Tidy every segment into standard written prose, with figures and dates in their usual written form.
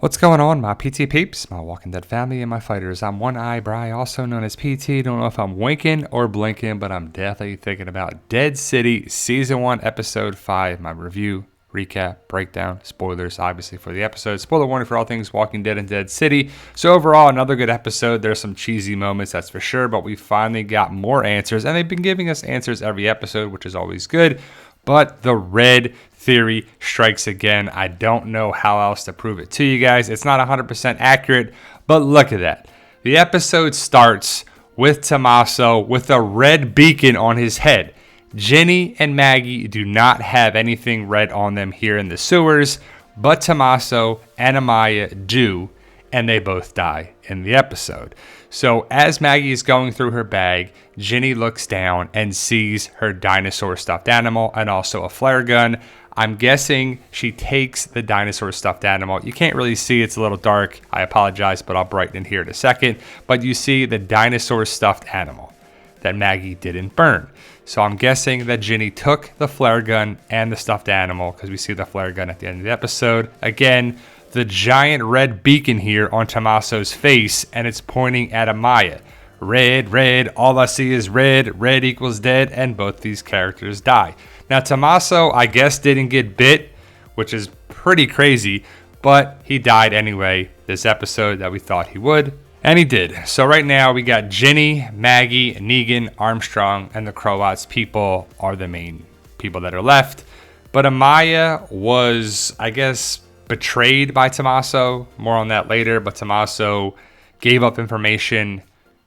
What's going on, my PT peeps, my Walking Dead family, and my fighters? I'm One Eye Bry, also known as PT. Don't know if I'm winking or blinking, but I'm definitely thinking about Dead City Season 1, Episode 5, my review, recap, breakdown, spoilers, obviously, for the episode. Spoiler warning for all things Walking Dead and Dead City. So overall, another good episode. There's some cheesy moments, that's for sure, but we finally got more answers, and they've been giving us answers every episode, which is always good. But the red theory strikes again. I don't know how else to prove it to you guys. It's not 100% accurate, but look at that. The episode starts with Tommaso with a red beacon on his head. Jenny and Maggie do not have anything red on them here in the sewers, but Tommaso and Amaya do, and they both die in the episode. So as Maggie is going through her bag, Jenny looks down and sees her dinosaur stuffed animal and also a flare gun. I'm guessing she takes the dinosaur stuffed animal. You can't really see, it's a little dark. I apologize, but I'll brighten it here in a second. But you see the dinosaur stuffed animal that Maggie didn't burn. So I'm guessing that Jenny took the flare gun and the stuffed animal, because we see the flare gun at the end of the episode. Again, the giant red beacon here on Tommaso's face, and it's pointing at Amaya. Red, red, all I see is red, red equals dead, and both these characters die. Now, Tommaso, I guess, didn't get bit, which is pretty crazy, but he died anyway this episode that we thought he would, and he did. So right now, we got Jenny, Maggie, Negan, Armstrong, and the Croats people are the main people that are left. But Amaya was, I guess, betrayed by Tommaso. More on that later, but Tommaso gave up information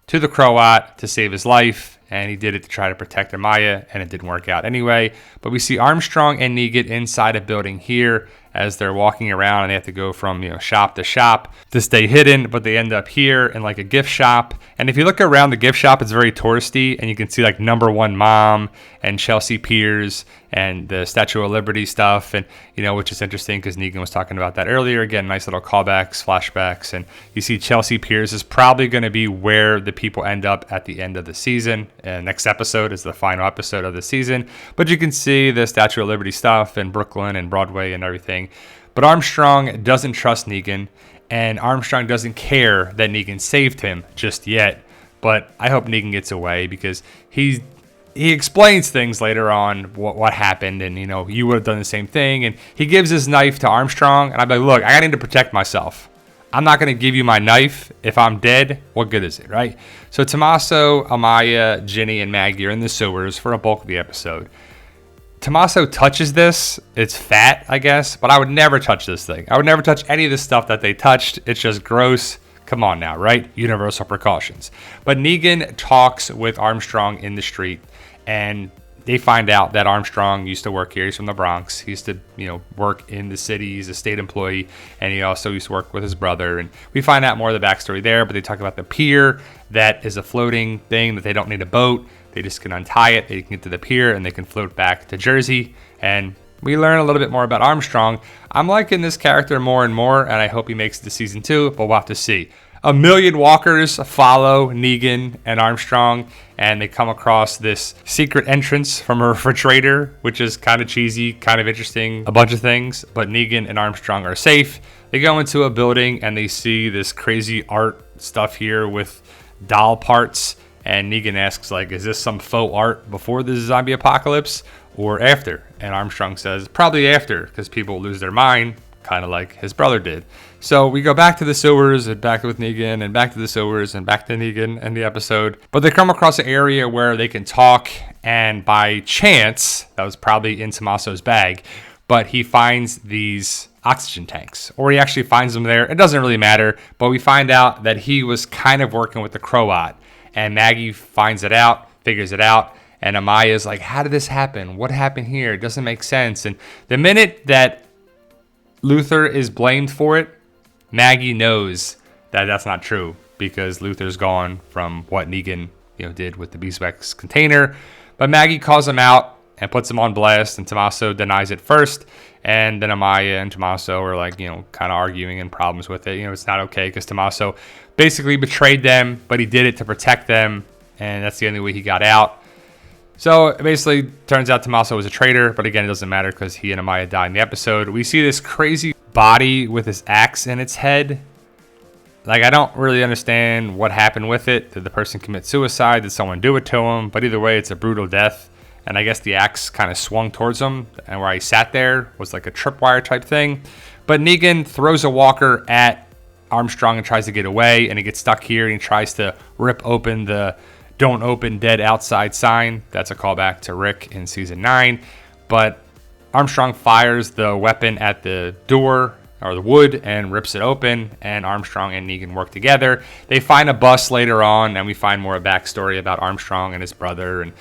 to the Croat to save his life, and he did it to try to protect Amaya, and it didn't work out anyway. But we see Armstrong and Negan inside a building here as they're walking around, and they have to go from shop to shop to stay hidden, but they end up here in like a gift shop. And if you look around the gift shop, it's very touristy, and you can see like Number One Mom and Chelsea Piers and the Statue of Liberty stuff, and which is interesting because Negan was talking about that earlier. Again, nice little callbacks, flashbacks, and you see Chelsea Piers is probably going to be where the people end up at the end of the season. And next episode is the final episode of the season, but you can see the Statue of Liberty stuff in Brooklyn and Broadway and everything. But Armstrong doesn't trust Negan, and Armstrong doesn't care that Negan saved him just yet. But I hope Negan gets away, because he explains things later on what happened, and you would have done the same thing. And he gives his knife to Armstrong, and I'm like, look, I need to protect myself. I'm not going to give you my knife. If I'm dead, what good is it, right? So Tommaso, Amaya, Jenny, and Maggie are in the sewers for a bulk of the episode. Tommaso touches this. It's fat, I guess, but I would never touch this thing. I would never touch any of the stuff that they touched. It's just gross. Come on now, right? Universal precautions. But Negan talks with Armstrong in the street, and they find out that Armstrong used to work here. He's from the Bronx. He used to, work in the city. He's a state employee, and he also used to work with his brother. And we find out more of the backstory there, but they talk about the pier that is a floating thing that they don't need a boat. They just can untie it. They can get to the pier, and they can float back to Jersey. And we learn a little bit more about Armstrong. I'm liking this character more and more, and I hope he makes it to season 2, but we'll have to see. A million walkers follow Negan and Armstrong, and they come across this secret entrance from a refrigerator, which is kind of cheesy, kind of interesting, a bunch of things. But Negan and Armstrong are safe. They go into a building, and they see this crazy art stuff here with doll parts. And Negan asks, is this some faux art before the zombie apocalypse or after? And Armstrong says, probably after, because people lose their mind, kind of like his brother did. So we go back to the sewers and back with Negan, and back to the sewers and back to Negan and the episode. But they come across an area where they can talk, and by chance, that was probably in Tommaso's bag, but he finds these oxygen tanks, or he actually finds them there. It doesn't really matter, but we find out that he was kind of working with the Croat, and Maggie finds it out, figures it out, and Amaya's like, how did this happen? What happened here? It doesn't make sense. And the minute that Luther is blamed for it, Maggie knows that that's not true, because Luther's gone from what Negan did with the beeswax container. But Maggie calls him out and puts him on blast, and Tommaso denies it first, and then Amaya and Tommaso are kind of arguing and problems with it. It's not okay, because Tommaso basically betrayed them, but he did it to protect them, and that's the only way he got out. So it basically turns out Tommaso was a traitor, but again, it doesn't matter because he and Amaya die in the episode. We see this crazy body with his axe in its head. Like, I don't really understand what happened with it. Did the person commit suicide? Did someone do it to him? But either way, it's a brutal death. And I guess the axe kind of swung towards him, and where he sat there was like a tripwire type thing. But Negan throws a walker at Armstrong and tries to get away, and he gets stuck here, and he tries to rip open the "Don't Open Dead Outside" sign. That's a callback to Rick in season 9. But Armstrong fires the weapon at the door, or the wood, and rips it open, and Armstrong and Negan work together. They find a bus later on, and we find more backstory about Armstrong and his brother, and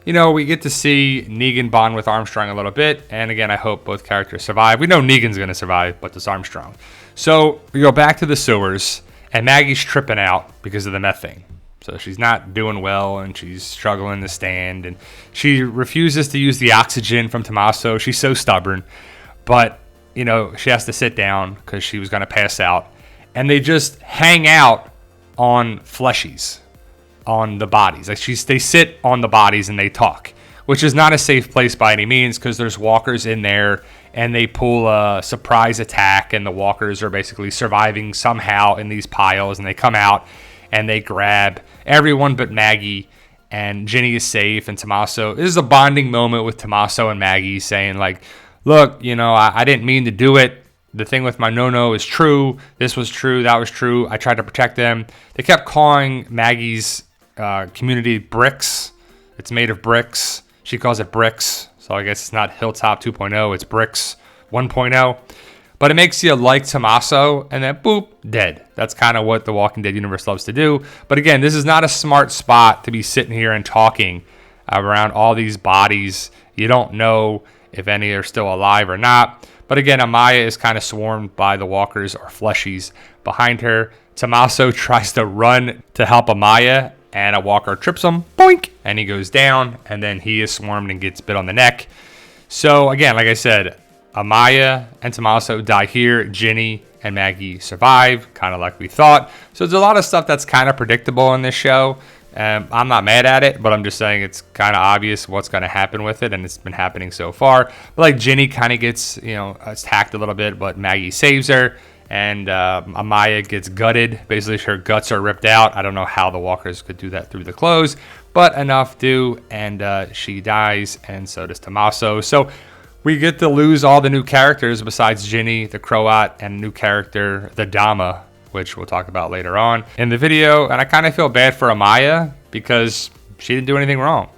you know, we get to see Negan bond with Armstrong a little bit, and again, I hope both characters survive. We know Negan's going to survive, but does Armstrong. So we go back to the sewers, and Maggie's tripping out because of the methane. So she's not doing well, and she's struggling to stand, and she refuses to use the oxygen from Tommaso. She's so stubborn, but you know, she has to sit down because she was going to pass out, and they just hang out on fleshies, on the bodies. Like they sit on the bodies and they talk, which is not a safe place by any means, because there's walkers in there, and they pull a surprise attack, and the walkers are basically surviving somehow in these piles, and they come out and they grab everyone but Maggie, and Ginny is safe, and Tommaso, this is a bonding moment with Tommaso and Maggie, saying like, look, you know, I didn't mean to do it. The thing with my no-no is true. This was true. That was true. I tried to protect them. They kept calling Maggie's community bricks. It's made of bricks. She calls it bricks. So I guess it's not Hilltop 2.0. It's bricks 1.0. But it makes you like Tommaso, and then boop, dead. That's kind of what the Walking Dead universe loves to do. But again, this is not a smart spot to be sitting here and talking around all these bodies. You don't know if any are still alive or not. But again, Amaya is kind of swarmed by the walkers or fleshies behind her. Tommaso tries to run to help Amaya, and a walker trips him, boink, and he goes down, and then he is swarmed and gets bit on the neck. So again, like I said, Amaya and Tommaso die here. Ginny and Maggie survive, kind of like we thought. So there's a lot of stuff that's kind of predictable in this show. I'm not mad at it, but I'm just saying it's kind of obvious what's going to happen with it, and it's been happening so far. But like Ginny kind of gets, you know, attacked a little bit, but Maggie saves her, and Amaya gets gutted. Basically, her guts are ripped out. I don't know how the walkers could do that through the clothes, but enough do, and she dies, and so does Tommaso. So we get to lose all the new characters besides Ginny, the Croat, and new character, the Dhamma, which we'll talk about later on in the video. And I kind of feel bad for Amaya because she didn't do anything wrong.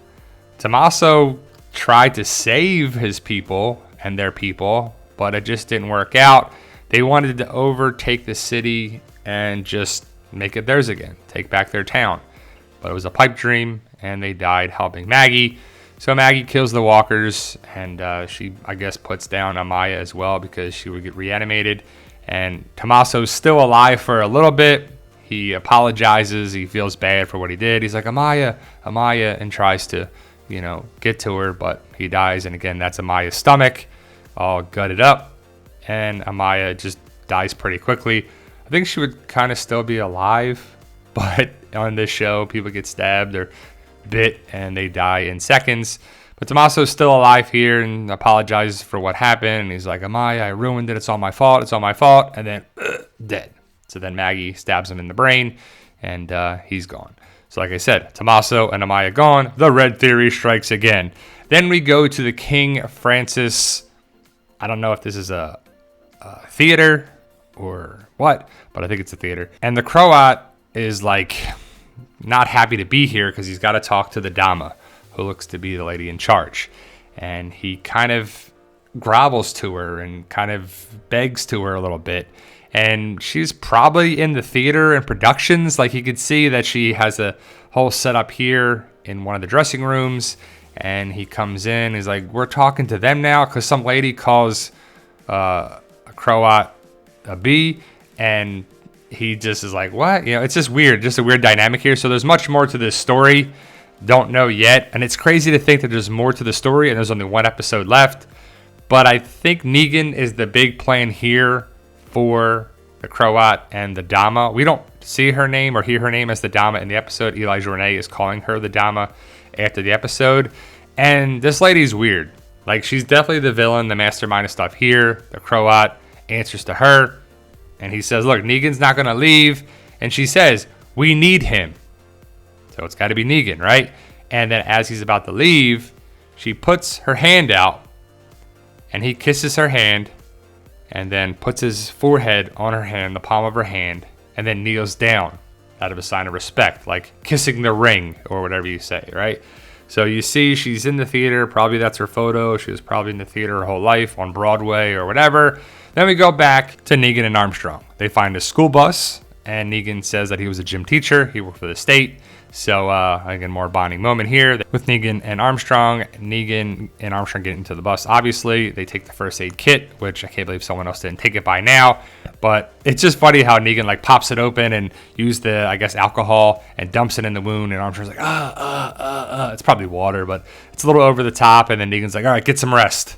Tommaso tried to save his people and their people, but it just didn't work out. They wanted to overtake the city and just make it theirs again, take back their town. But it was a pipe dream, and they died helping Maggie. So Maggie kills the walkers, and she, I guess, puts down Amaya as well because she would get reanimated. And Tommaso's still alive for a little bit. He apologizes. He feels bad for what he did. He's like, Amaya, Amaya, and tries to, you know, get to her, but he dies. And again, that's Amaya's stomach all gutted up. And Amaya just dies pretty quickly. I think she would kind of still be alive, but on this show, people get stabbed or bit and they die in seconds. But Tommaso's still alive here and apologizes for what happened. And he's like, Amaya, I ruined it. It's all my fault. It's all my fault. And then dead. So then Maggie stabs him in the brain, and he's gone. So like I said, Tommaso and Amaya gone. The red theory strikes again. Then we go to the King Francis. I don't know if this is a theater or what, but I think it's a theater. And the Croat is like not happy to be here because he's got to talk to the Dhamma, who looks to be the lady in charge. And he kind of grovels to her and kind of begs to her a little bit. And she's probably in the theater and productions. Like, you could see that she has a whole setup here in one of the dressing rooms. And he comes in, he's like, we're talking to them now, because some lady calls a Croat a bee, and he just is like, what? You know, it's just weird, just a weird dynamic here. So there's much more to this story. Don't know yet. And it's crazy to think that there's more to the story, and there's only one episode left. But I think Negan is the big plan here for the Croat and the Dhamma. We don't see her name or hear her name as the Dhamma in the episode. Elijah Renee is calling her the Dhamma after the episode. And this lady's weird. Like, she's definitely the villain, the mastermind of stuff here. The Croat answers to her. And he says, look, Negan's not going to leave. And she says, we need him. So it's got to be Negan, right? And then as he's about to leave, she puts her hand out and he kisses her hand and then puts his forehead on her hand, the palm of her hand, and then kneels down out of a sign of respect, like kissing the ring or whatever you say, right? So you see she's in the theater. Probably that's her photo. She was probably in the theater her whole life on Broadway or whatever. Then we go back to Negan and Armstrong. They find a school bus, and Negan says that he was a gym teacher. He worked for the state. So, again, more bonding moment here with Negan and Armstrong. Negan and Armstrong get into the bus. Obviously, they take the first aid kit, which I can't believe someone else didn't take it by now. But it's just funny how Negan, like, pops it open and uses the, I guess, alcohol and dumps it in the wound. And Armstrong's like, It's probably water, but it's a little over the top. And then Negan's like, all right, get some rest.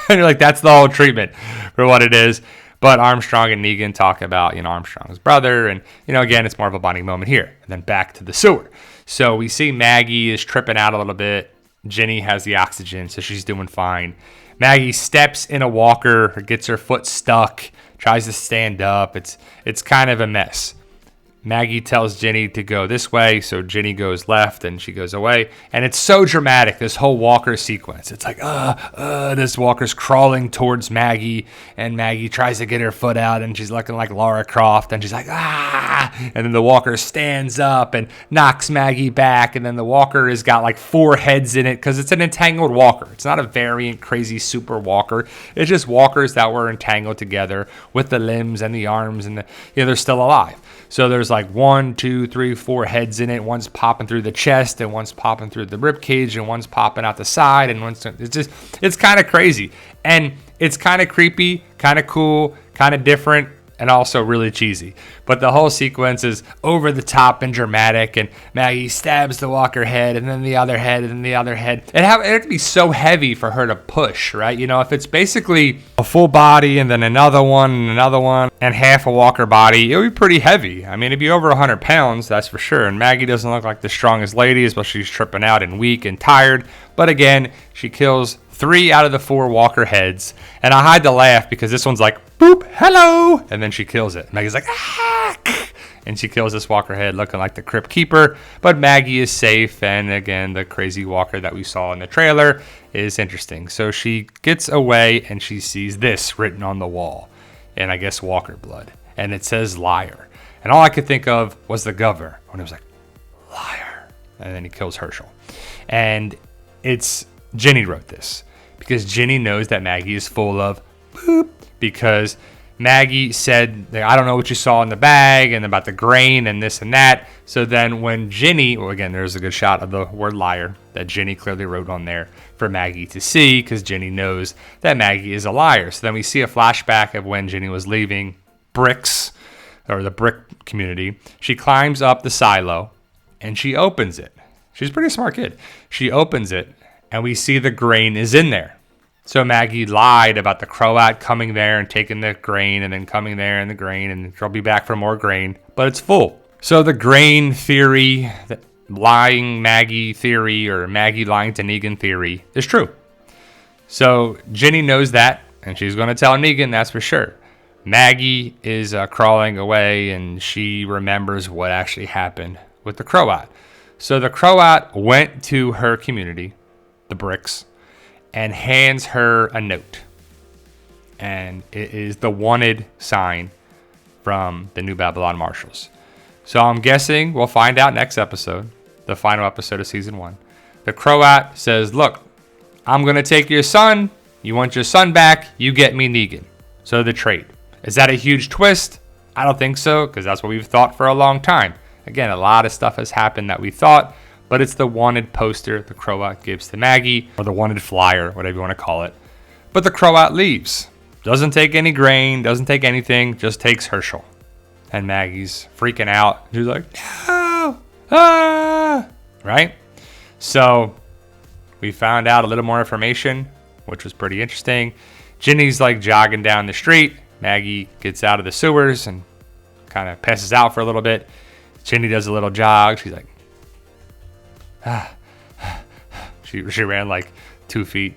And you're like, that's the whole treatment for what it is. But Armstrong and Negan talk about, Armstrong's brother. And, again, it's more of a bonding moment here. And then back to the sewer. So we see Maggie is tripping out a little bit. Jenny has the oxygen, so she's doing fine. Maggie steps in a walker, gets her foot stuck, tries to stand up. It's kind of a mess. Maggie tells Jenny to go this way, so Jenny goes left and she goes away. And it's so dramatic, this whole walker sequence. It's like, this walker's crawling towards Maggie, and Maggie tries to get her foot out, and she's looking like Lara Croft, and she's like, and then the walker stands up and knocks Maggie back, and then the walker has got like 4 heads in it because it's an entangled walker. It's not a variant crazy super walker. It's just walkers that were entangled together with the limbs and the arms, and they're still alive. So there's like 1, 2, 3, 4 heads in it. One's popping through the chest, and one's popping through the rib cage, and one's popping out the side, and it's kind of crazy, and it's kind of creepy, kind of cool, kind of different, and also really cheesy. But the whole sequence is over the top and dramatic, and Maggie stabs the walker head, and then the other head, and then the other head. It had to be so heavy for her to push, right? If it's basically a full body and then another one, and half a walker body, it would be pretty heavy. I mean, it'd be over 100 pounds, that's for sure. And Maggie doesn't look like the strongest lady, especially she's tripping out and weak and tired. But again, she kills 3 out of the 4 walker heads. And I had to laugh because this one's like, boop, hello. And then she kills it. Maggie's like, and she kills this walker head looking like the Crypt Keeper. But Maggie is safe. And again, the crazy walker that we saw in the trailer is interesting. So she gets away and she sees this written on the wall. And I guess walker blood. And it says liar. And all I could think of was the governor when it was like, liar. And then he kills Herschel. And it's Jenny wrote this because Jenny knows that Maggie is full of poop, because Maggie said, I don't know what you saw in the bag and about the grain and this and that. So then when Jenny, well, again, there's a good shot of the word liar that Jenny clearly wrote on there for Maggie to see, because Jenny knows that Maggie is a liar. So then we see a flashback of when Jenny was leaving Bricks, or the brick community. She climbs up the silo and she opens it. She's a pretty smart kid. She opens it and we see the grain is in there. So Maggie lied about the Croat coming there and taking the grain and then coming there and the grain, and she'll be back for more grain, but it's full. So the grain theory, the lying Maggie theory, or Maggie lying to Negan theory is true. So Jenny knows that, and she's going to tell Negan, that's for sure. Maggie is crawling away, and she remembers what actually happened with the Croat. So the Croat went to her community, the Bricks, and hands her a note. And it is the wanted sign from the New Babylon Marshals. So I'm guessing we'll find out next episode, the final episode of season 1. The Croat says, look, I'm going to take your son. You want your son back, you get me Negan. So the trade. Is that a huge twist? I don't think so, because that's what we've thought for a long time. Again, a lot of stuff has happened that we thought, but it's the wanted poster the Croat gives to Maggie, or the wanted flyer, whatever you want to call it. But the Croat leaves. Doesn't take any grain, doesn't take anything, just takes Herschel. And Maggie's freaking out. She's like, no! Ah! Right? So we found out a little more information, which was pretty interesting. Jenny's like jogging down the street. Maggie gets out of the sewers and kind of passes out for a little bit. Jenny does a little jog. She's like, She ran like 2 feet.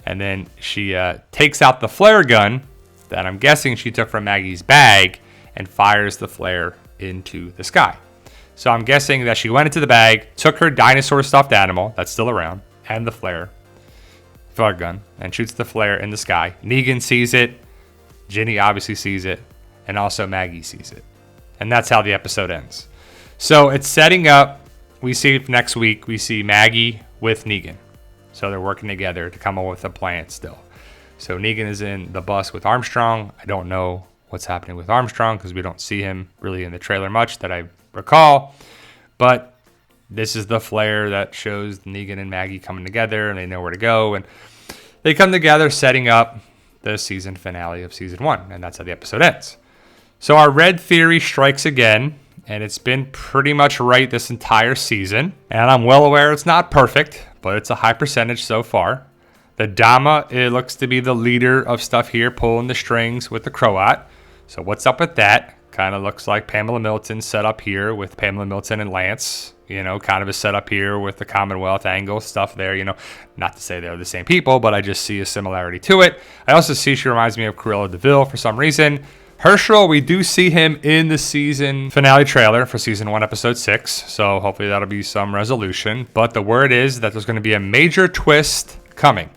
And then she takes out the flare gun that I'm guessing she took from Maggie's bag and fires the flare into the sky. So I'm guessing that she went into the bag, took her dinosaur stuffed animal that's still around, and the flare gun, and shoots the flare in the sky. Negan sees it, Ginny obviously sees it, and also Maggie sees it. And that's how the episode ends. So it's setting up, we see next week, we see Maggie with Negan. So they're working together to come up with a plan still. So Negan is in the bus with Armstrong. I don't know what's happening with Armstrong because we don't see him really in the trailer much that I recall. But this is the flare that shows Negan and Maggie coming together, and they know where to go. And they come together setting up the season finale of season 1. And that's how the episode ends. So our red theory strikes again. And it's been pretty much right this entire season. And I'm well aware it's not perfect, but it's a high percentage so far. The dhamma, it looks to be the leader of stuff here, pulling the strings with the Croat. So what's up with that? Kind of looks like Pamela Milton set up here with Pamela Milton and Lance. You know, kind of a setup here with the Commonwealth angle stuff there. You know, not to say they're the same people, but I just see a similarity to it. I also see she reminds me of Cruella de Vil for some reason. Herschel, we do see him in the season finale trailer for season 1, episode 6. So hopefully that'll be some resolution. But the word is that there's going to be a major twist coming.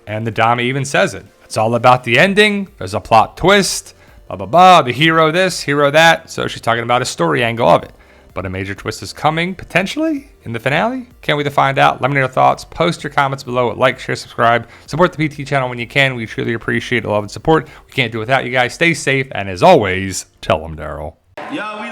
And the dhamma even says it. It's all about the ending. There's a plot twist. Blah, blah, blah. The hero this, hero that. So she's talking about a story angle of it. But a major twist is coming, potentially, in the finale. Can't wait to find out. Let me know your thoughts. Post your comments below. Like, share, subscribe. Support the PT channel when you can. We truly appreciate the love and support. We can't do it without you guys. Stay safe. And as always, tell them, Daryl. Yo, we